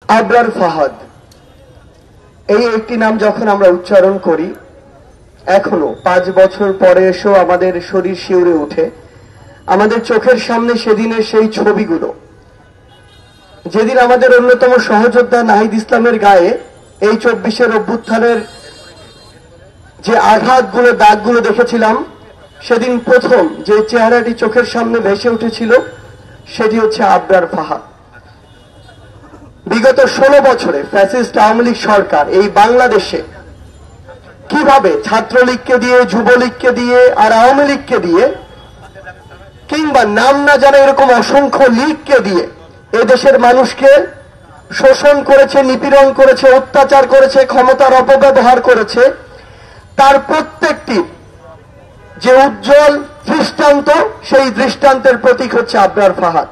আবরার ফাহাদ এই একটি নাম যখন আমরা উচ্চারণ করি এখনো 5 বছর পরে এসেও আমাদের শরীর শিউরে ওঠে। আমাদের চোখের সামনে সেদিনের সেই ছবিগুলো, যেদিন আমাদের অন্যতম সহযোদ্ধা নাহিদ ইসলামের গায়ে এই 24-এর অভ্যুত্থানের যে আঘাতগুলো, দাগগুলো দেখেছিলাম, সেদিন প্রথম যে চেহারাটি চোখের সামনে ভেসে উঠেছিল সেটি হচ্ছে আবরার ফাহাদ। বিগত 16 বছরে ফ্যাসিস্ট আওয়ামী লীগ সরকার এই বাংলাদেশে কিভাবে ছাত্রলীগকে দিয়ে, যুবলীগকে দিয়ে আর আওয়ামী লীগকে দিয়ে, কিংবা নাম না জানা এরকম অসংখ্য লীগকে দিয়ে এদেশের মানুষকে শোষণ করেছে, নিপীড়ন করেছে, অত্যাচার করেছে, ক্ষমতার অপব্যবহার করেছে, তার প্রত্যেকটি যে উজ্জ্বল দৃষ্টান্ত, সেই দৃষ্টান্তের প্রতীক হচ্ছে আবরার ফাহাদ।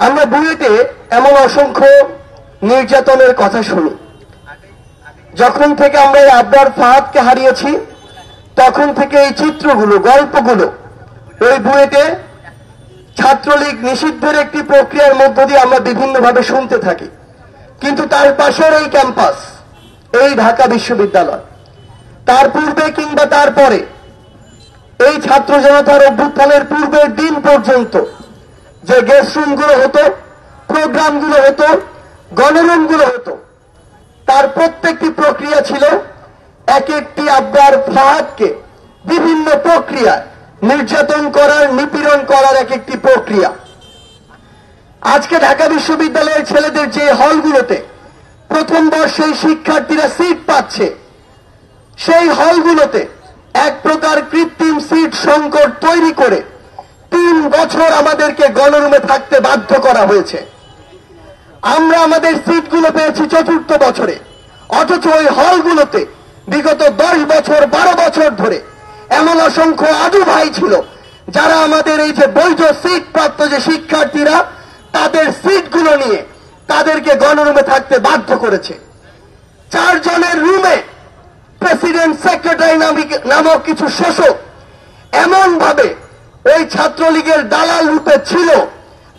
আমরা বুয়েটে এমন অসংখ্য নির্যাতনের কথা শুনি। যখন থেকে আমরা এই আবরার ফাহাদকে হারিয়েছি তখন থেকে এই চিত্রগুলো, গল্পগুলো ওই বুয়েটে ছাত্রলীগ নিষিদ্ধের একটি প্রক্রিয়ার মধ্য দিয়ে আমরা বিভিন্নভাবে শুনতে থাকি। কিন্তু তার পাশের এই ক্যাম্পাস, এই ঢাকা বিশ্ববিদ্যালয়, তার পূর্বে কিংবা তারপরে এই ছাত্র জনতার অভ্যুত্থানের পূর্বের দিন পর্যন্ত যে গেস্ট রুমগুলো হতো, প্রোগ্রামগুলো হতো, গণরুমগুলো হতো, তার প্রত্যেকটি প্রক্রিয়া ছিল এক একটি আবরার ফাহাদকে বিভিন্ন প্রক্রিয়ায় নির্যাতন করার, নিপীড়ন করার এক একটি প্রক্রিয়া। আজকে ঢাকা বিশ্ববিদ্যালয়ের ছেলেদের যে হলগুলোতে প্রথম বর্ষের শিক্ষার্থীরা সিট পাচ্ছে, সেই হলগুলোতে এক প্রকার কৃত্রিম সিট সংকট তৈরি করে 3 বছর আমাদেরকে গণরুমে থাকতে বাধ্য করা হয়েছে। আমরা আমাদের সিটগুলো পেয়েছি 4র্থ বছরে, অথচ ওই হলগুলোতে বিগত 10 বছর 12 বছর ধরে এমন অসংখ্য আদু ভাই ছিল যারা আমাদের এই যে বৈধ সিট প্রাপ্ত যে শিক্ষার্থীরা, তাদের সিটগুলো নিয়ে তাদেরকে গণরুমে থাকতে বাধ্য করেছে। 4 জনের রুমে প্রেসিডেন্ট, সেক্রেটারি নামক কিছু শোষক এমন ভাবে ওই ছাত্রলীগের দালাল রূপে ছিল,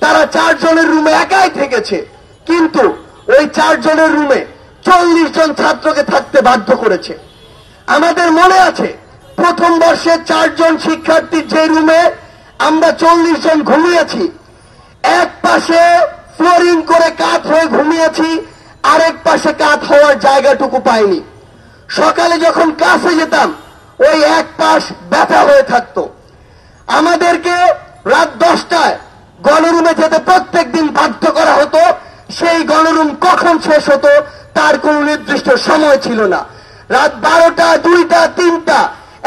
তারা 4 জনের রুমে একাই থেকেছে, কিন্তু ওই 4 জনের রুমে 40 জন ছাত্রকে থাকতে বাধ্য করেছে। আমাদের মনে আছে প্রথম বর্ষে 4 জন শিক্ষার্থীর যে রুমে আমরা 40 জন ঘুমিয়েছি, এক পাশে ফ্লোরিং করে কাত হয়ে ঘুমিয়েছি, আরেক পাশে কাত হওয়ার জায়গাটুকু পাইনি। সকালে যখন ক্লাসে যেতাম ওই এক পাশ ব্যথা হয়ে থাকতো। আমাদেরকে রাত 10টায় গণরুমে যেতে প্রত্যেক দিন বাধ্য করা হতো। সেই গণরুম কখন শেষ হতো তার কোন নির্দিষ্ট সময় ছিল না। রাত 12টা, 2টা, 3টা,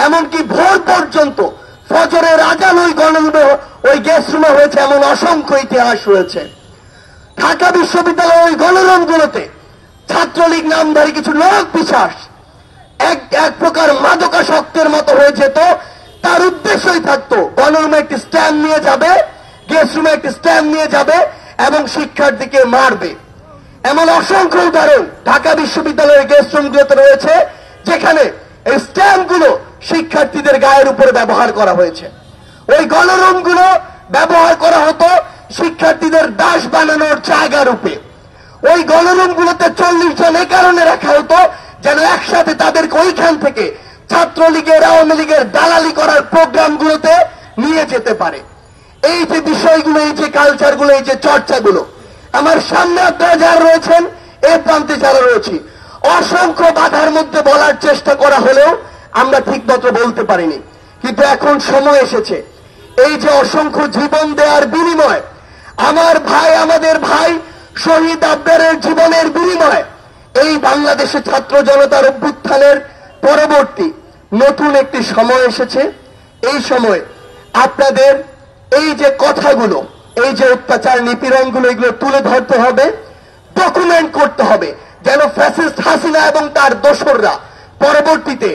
এমনকি ভোর পর্যন্ত ফজরের আজান ওই গণরুমে, ওই গেস্ট রুমে হয়েছে, এমন অসংখ্য ইতিহাস রয়েছে। ঢাকা বিশ্ববিদ্যালয়ের ওই গণরুমগুলোতে ছাত্রলীগ নামধারী কিছু লোক পিশাচ এক প্রকার মাদকাসক্তের মতো হয়ে যেত। তার উদ্দেশ্যই থাকতো গণরুমে একটি স্ট্যাম্প নিয়ে যাবে, গেস্ট রুমে একটি স্ট্যাম্প নিয়ে যাবে এবং শিক্ষার্থীকে মারবে। এমন অসংখ্য উদাহরণ ঢাকা বিশ্ববিদ্যালয়ের গেস্ট রুমগুলোতে রয়েছে, যেখানে এই স্ট্যাম্পগুলো শিক্ষার্থীদের গায়ের উপরে ব্যবহার করা হয়েছে। ওই গণরুমগুলো ব্যবহার করা হতো শিক্ষার্থীদের দাস বানানোর জায়গা রূপে। ওই গণরুমগুলোতে 40 জন এ কারণে রাখা হতো যেন একসাথে তাদেরকে ওইখান থেকে ছাত্রলীগের, আওয়ামী লীগের দালালি করার প্রোগ্রামগুলোতে নিয়ে যেতে পারে। এই যে বিষয়গুলো, এই যে কালচারগুলো, এই যে চর্চাগুলো, আমার সামনে আপনারা যারা রয়েছেন, এ প্রান্তে যারা রয়েছি, অসংখ্য বাধার মধ্যে বলার চেষ্টা করা হলেও আমরা ঠিকমতো বলতে পারিনি। কিন্তু এখন সময় এসেছে, এই যে অসংখ্য জীবন দেওয়ার বিনিময়, আমার ভাই, আমাদের ভাই শহীদ আবরারের জীবনের বিনিময় এই বাংলাদেশে ছাত্র জনতার অভ্যুত্থানের পরবর্তী নতুন একটি সময় এসেছে। এই সময় আপনাদের এই যে কথাগুলো, এই যে অত্যাচার, নিপীড়নগুলো, এগুলো তুলে ধরতে হবে, ডকুমেন্ট করতে হবে, যেন ফ্যাসিস্ট হাসিনা এবং তার দোসররা পরবর্তীতে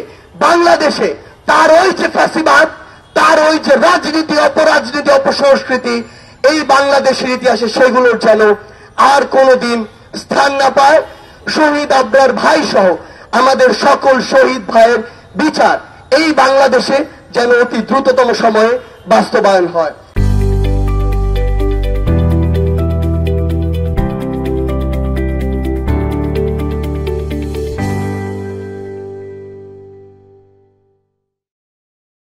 বাংলাদেশে তার ওই যে ফ্যাসিবাদ, তার ওই যে রাজনীতি, অপরাজনীতি, অপসংস্কৃতি এই বাংলাদেশের ইতিহাসে সেগুলোর যেন আর কোনোদিন স্থান না পায়। শহীদ আবরার ভাই সহ আমাদের সকল শহীদ ভাইয়ের বিচার এই বাংলাদেশে যেন অতি দ্রুততম সময়ে বাস্তবায়ন হয়।